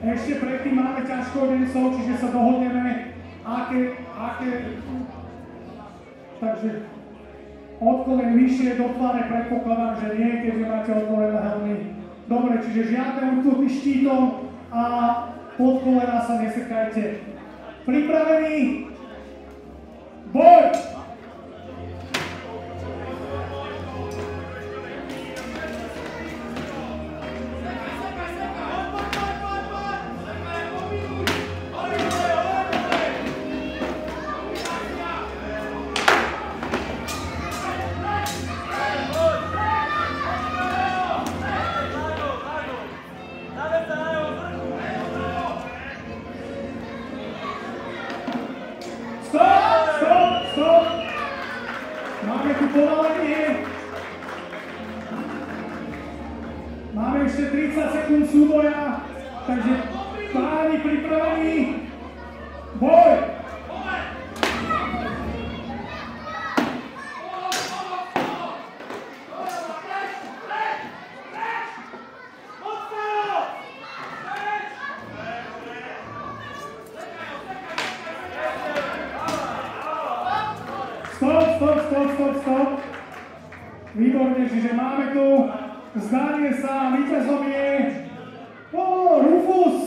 Ešte predtým máme ťažkodencov, čiže sa dohodneme, aké... Takže od kolen vyššie do tváre predpokladám, že nie, keďže máte otvorené helmy. Dobre, čiže žiadne útluky štítom a pod kolena sa nesekajte. Pripravení? Boj! Stop! Máme tu povolenie. Máme ešte 30 sekúnd súboja, takže páni pripravení. Boj! Stop. Výborne, čiže máme tu zdanie sa, víťazom je Rufus.